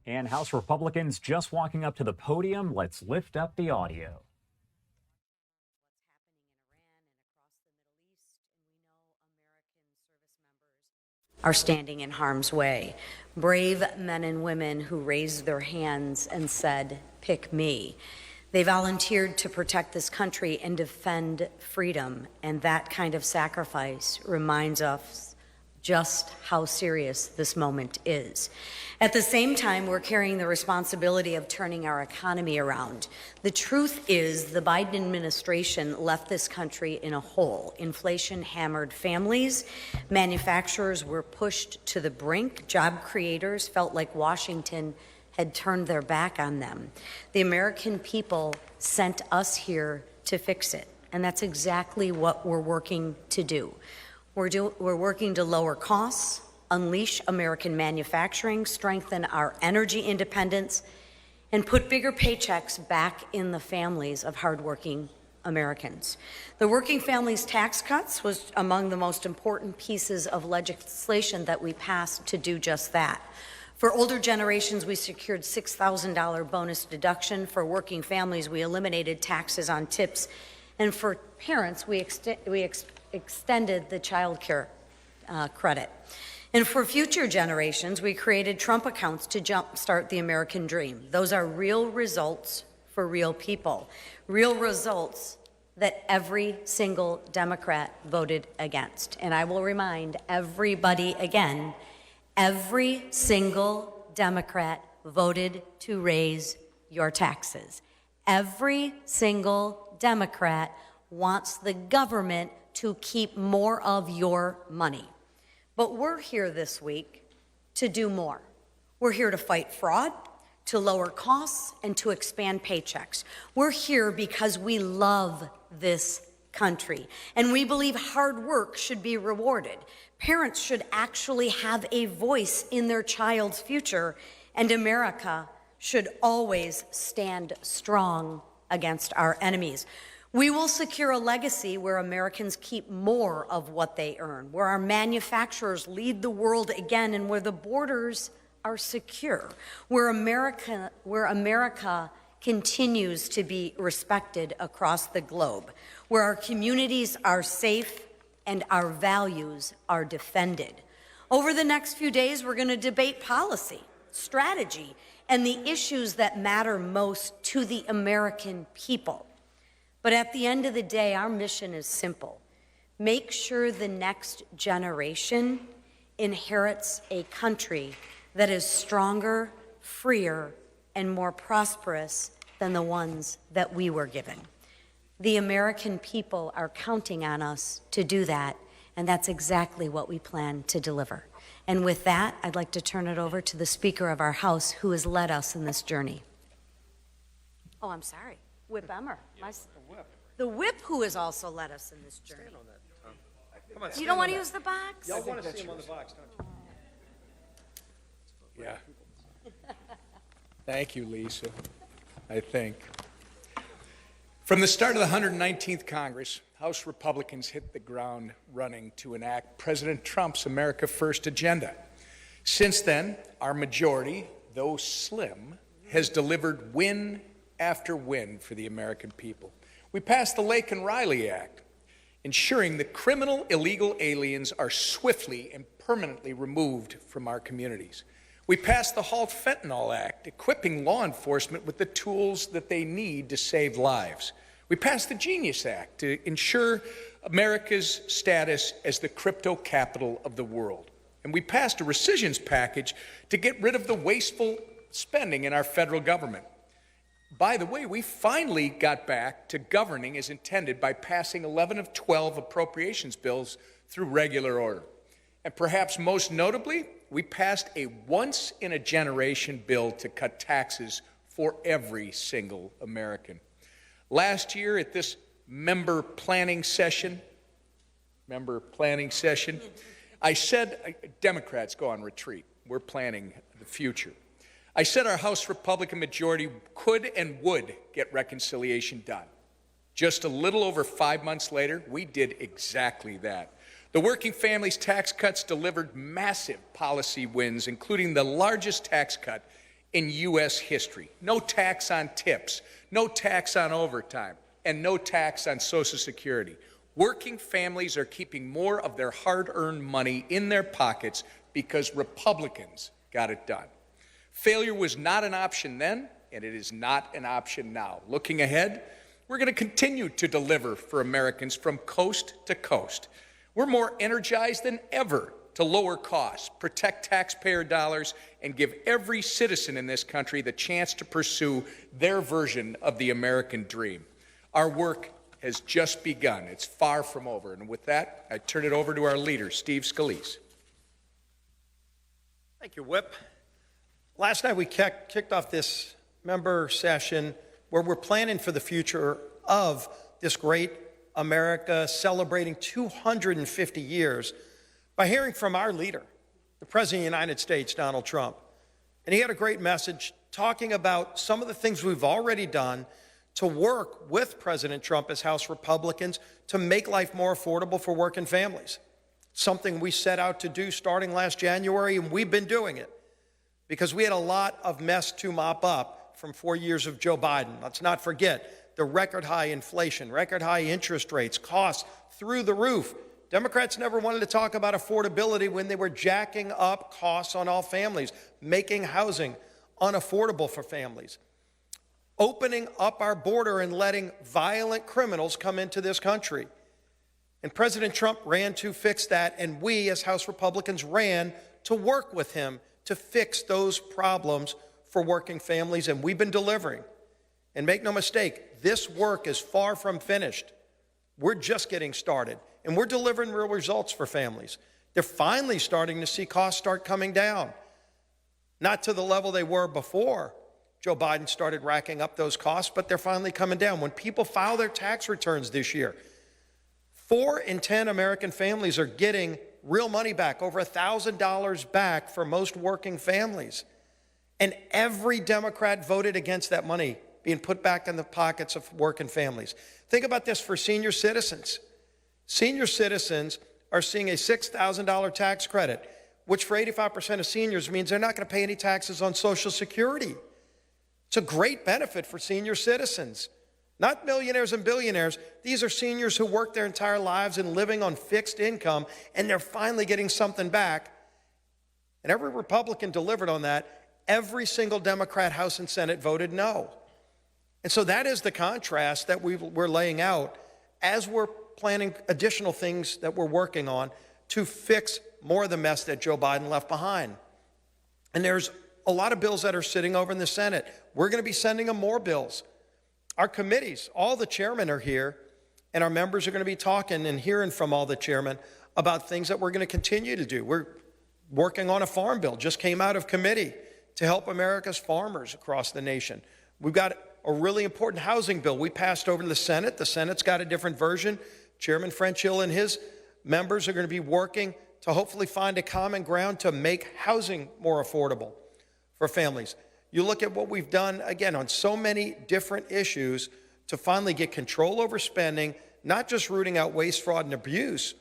And House Republicans just walking up to the podium. Let's lift up the audio. Are standing in harm's way. Brave men and women who raised their hands and said, "Pick me." They volunteered to protect this country and defend freedom, and that kind of sacrifice reminds us just how serious this moment is. At the same time, we're carrying the responsibility of turning our economy around. The truth is, the Biden administration left this country in a hole. Inflation hammered families, manufacturers were pushed to the brink, job creators felt like Washington had turned their back on them. The American people sent us here to fix it, and that's exactly what we're working to do. We're working to lower costs, unleash American manufacturing, strengthen our energy independence, and put bigger paychecks back in the families of hardworking Americans. The Working Families Tax Cuts was among the most important pieces of legislation that we passed to do just that. For older generations, we secured $6,000 bonus deduction. For working families, we eliminated taxes on tips. And for parents, we extended the child care credit. And for future generations, we created Trump accounts to jumpstart the American dream. Those are real results for real people, real results that every single Democrat voted against. And I will remind everybody again, every single Democrat voted to raise your taxes. Every single Democrat wants the government to keep more of your money. But we're here this week to do more. We're here to fight fraud, to lower costs, and to expand paychecks. We're here because we love this country, and we believe hard work should be rewarded. Parents should actually have a voice in their child's future, and America should always stand strong against our enemies. We will secure a legacy where Americans keep more of what they earn, where our manufacturers lead the world again, and where the borders are secure, where America continues to be respected across the globe, where our communities are safe and our values are defended. Over the next few days, we're going to debate policy, strategy, and the issues that matter most to the American people. But at the end of the day, our mission is simple. Make sure the next generation inherits a country that is stronger, freer, and more prosperous than the ones that we were given. The American people are counting on us to do that, and that's exactly what we plan to deliver. And with that, I'd like to turn it over to the Speaker of our House, who has led us in this journey. Oh, I'm sorry. Whip Emmer. The whip who has also led us in this journey. Stand on that, Tom. Come on, You don't want to use the box? Y'all want to see him on the box, don't you? Yeah. Thank you, Lisa, I think. From the start of the 119th Congress, House Republicans hit the ground running to enact President Trump's America First agenda. Since then, our majority, though slim, has delivered win after win for the American people. We passed the Lake and Riley Act, ensuring that criminal illegal aliens are swiftly and permanently removed from our communities. We passed the Halt Fentanyl Act, equipping law enforcement with the tools that they need to save lives. We passed the Genius Act to ensure America's status as the crypto capital of the world. And we passed a rescissions package to get rid of the wasteful spending in our federal government. By the way, we finally got back to governing as intended by passing 11 of 12 appropriations bills through regular order. And perhaps most notably, we passed a once-in-a-generation bill to cut taxes for every single American. Last year at this member planning session, I said, Democrats go on retreat. We're planning the future. I said our House Republican majority could and would get reconciliation done. Just a little over 5 months later, we did exactly that. The Working Families Tax Cuts delivered massive policy wins, including the largest tax cut in U.S. history. No tax on tips, no tax on overtime, and no tax on Social Security. Working families are keeping more of their hard-earned money in their pockets because Republicans got it done. Failure was not an option then, and it is not an option now. Looking ahead, we're going to continue to deliver for Americans from coast to coast. We're more energized than ever to lower costs, protect taxpayer dollars, and give every citizen in this country the chance to pursue their version of the American dream. Our work has just begun. It's far from over. And with that, I turn it over to our leader, Steve Scalise. Thank you, Whip. Last night we kicked off this member session where we're planning for the future of this great America, celebrating 250 years, by hearing from our leader, the President of the United States, Donald Trump. And he had a great message talking about some of the things we've already done to work with President Trump as House Republicans to make life more affordable for working families. Something we set out to do starting last January, and we've been doing it because we had a lot of mess to mop up from 4 years of Joe Biden. Let's not forget the record high inflation, record high interest rates, costs through the roof. Democrats never wanted to talk about affordability when they were jacking up costs on all families, making housing unaffordable for families, opening up our border and letting violent criminals come into this country. And President Trump ran to fix that, and we as House Republicans ran to work with him to fix those problems for working families, and we've been delivering. And make no mistake, this work is far from finished. We're just getting started, and we're delivering real results for families. They're finally starting to see costs start coming down, not to the level they were before Joe Biden started racking up those costs, but they're finally coming down. When people file their tax returns this year, 4 in 10 American families are getting real money back, over $1,000 back for most working families. And every Democrat voted against that money being put back in the pockets of working families. Think about this for senior citizens. Senior citizens are seeing a $6,000 tax credit, which for 85% of seniors means they're not going to pay any taxes on Social Security. It's a great benefit for senior citizens. Not millionaires and billionaires. These are seniors who work their entire lives and living on fixed income, and they're finally getting something back. And every Republican delivered on that. Every single Democrat, House and Senate voted no. And so that is the contrast that we're laying out as we're planning additional things that we're working on to fix more of the mess that Joe Biden left behind. And there's a lot of bills that are sitting over in the Senate. We're going to be sending them more bills. Our committees, all the chairmen are here, and our members are going to be talking and hearing from all the chairmen about things that we're going to continue to do. We're working on a farm bill, just came out of committee to help America's farmers across the nation. We've got a really important housing bill we passed over to the Senate. The Senate's got a different version. Chairman French Hill and his members are going to be working to hopefully find a common ground to make housing more affordable for families. You look at what we've done, again, on so many different issues to finally get control over spending, not just rooting out waste, fraud, and abuse,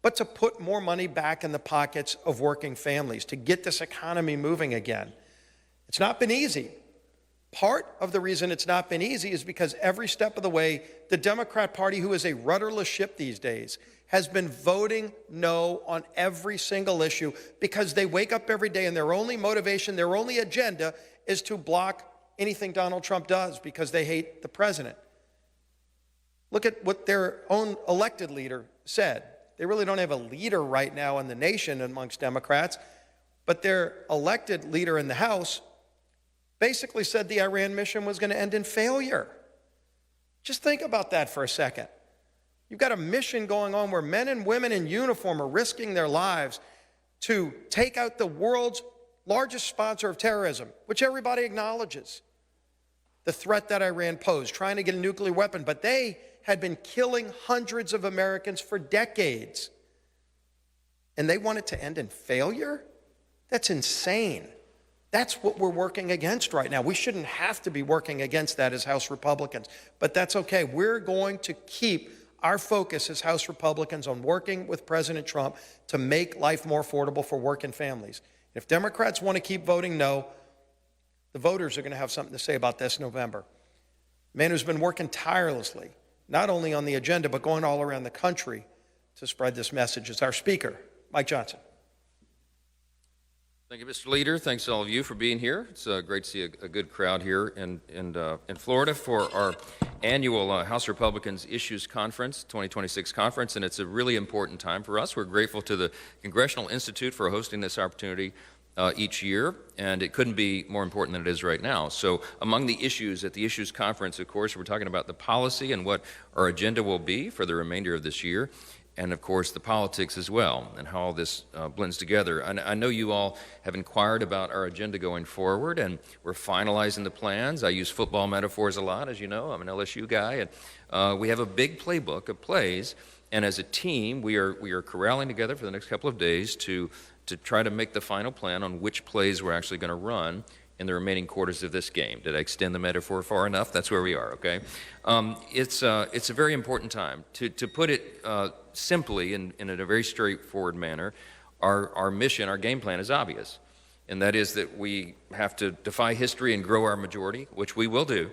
but to put more money back in the pockets of working families, to get this economy moving again. It's not been easy. Part of the reason it's not been easy is because every step of the way, the Democrat Party, who is a rudderless ship these days, has been voting no on every single issue because they wake up every day and their only motivation, their only agenda is to block anything Donald Trump does because they hate the president. Look at what their own elected leader said. They really don't have a leader right now in the nation amongst Democrats, but their elected leader in the House basically said the Iran mission was going to end in failure. Just think about that for a second. You've got a mission going on where men and women in uniform are risking their lives to take out the world's largest sponsor of terrorism, which everybody acknowledges, the threat that Iran posed, trying to get a nuclear weapon. But they had been killing hundreds of Americans for decades. And they want it to end in failure? That's insane. That's what we're working against right now. We shouldn't have to be working against that as House Republicans, but that's okay. We're going to keep our focus as House Republicans on working with President Trump to make life more affordable for working families. If Democrats want to keep voting no, The voters are going to have something to say about this November. A man who's been working tirelessly, not only on the agenda, but going all around the country to spread this message is our speaker, Mike Johnson. Thank you, Mr. Leader. Thanks to all of you for being here. It's great to see a good crowd here in Florida for our annual House Republicans Issues Conference, 2026 conference, and it's a really important time for us. We're grateful to the Congressional Institute for hosting this opportunity each year, and it couldn't be more important than it is right now. So among the issues at the Issues Conference, of course, we're talking about the policy and what our agenda will be for the remainder of this year, and of course the politics as well, and how all this blends together. And I know you all have inquired about our agenda going forward, and we're finalizing the plans. I use football metaphors a lot, as you know. I'm an LSU guy, and we have a big playbook of plays, and as a team, we are corralling together for the next couple of days to try to make the final plan on which plays we're actually going to run in the remaining quarters of this game. Did I extend the metaphor far enough? That's where we are, okay? It's a very important time. To put it simply and in a very straightforward manner, our mission, our game plan is obvious, and that is that we have to defy history and grow our majority, which we will do,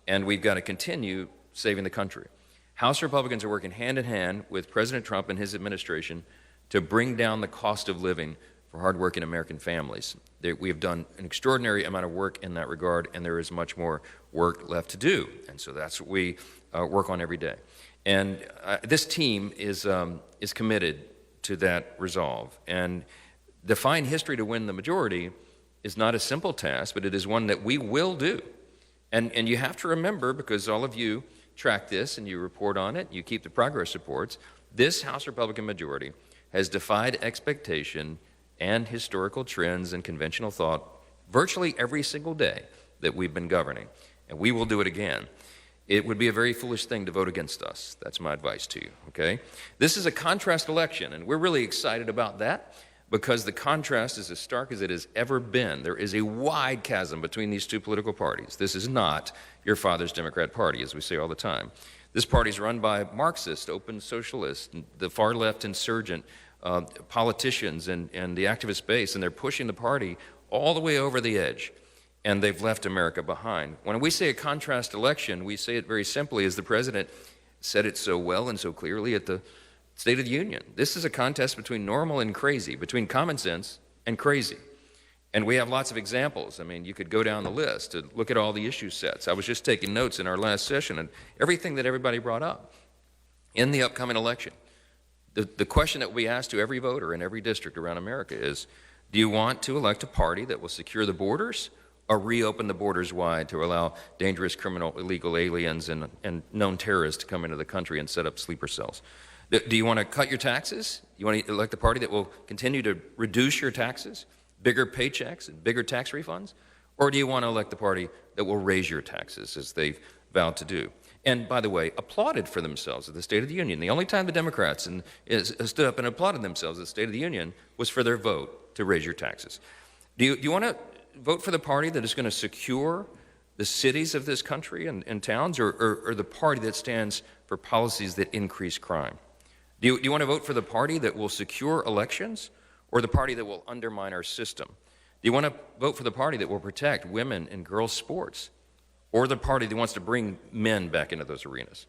and we've got to continue saving the country. House Republicans are working hand in hand with President Trump and his administration to bring down the cost of living for hardworking American families. We have done an extraordinary amount of work in that regard, and there is much more work left to do. And so that's what we work on every day. And this team is committed to that resolve. And defying history to win the majority is not a simple task, but it is one that we will do. And you have to remember, because all of you track this and you report on it, you keep the progress reports, this House Republican majority has defied expectation and historical trends and conventional thought virtually every single day that we've been governing, and we will do it again. It would be a very foolish thing to vote against us. That's my advice to you, okay? This is a contrast election, and we're really excited about that because the contrast is as stark as it has ever been. There is a wide chasm between these two political parties. This is not your father's Democrat Party, as we say all the time. This party is run by Marxist, open socialists, the far left insurgent politicians and the activist base, and they're pushing the party all the way over the edge, and they've left America behind. When we say a contrast election, we say it very simply, as the president said it so well and so clearly at the State of the Union. This is a contest between normal and crazy, between common sense and crazy. And we have lots of examples. I mean, you could go down the list to look at all the issue sets. I was just taking notes in our last session, and everything that everybody brought up in the upcoming election. The question that we ask to every voter in every district around America is, do you want to elect a party that will secure the borders or reopen the borders wide to allow dangerous criminal illegal aliens and known terrorists to come into the country and set up sleeper cells? Do you want to cut your taxes? You want to elect a party that will continue to reduce your taxes, bigger paychecks and bigger tax refunds? Or do you want to elect the party that will raise your taxes as they've vowed to do? And by the way, applauded for themselves at the State of the Union. The only time the Democrats stood up and applauded themselves at the State of the Union was for their vote to raise your taxes. Do you want to vote for the party that is going to secure the cities of this country and towns, or the party that stands for policies that increase crime? Do you want to vote for the party that will secure elections, or the party that will undermine our system? Do you want to vote for the party that will protect women and girls' sports, or the party that wants to bring men back into those arenas?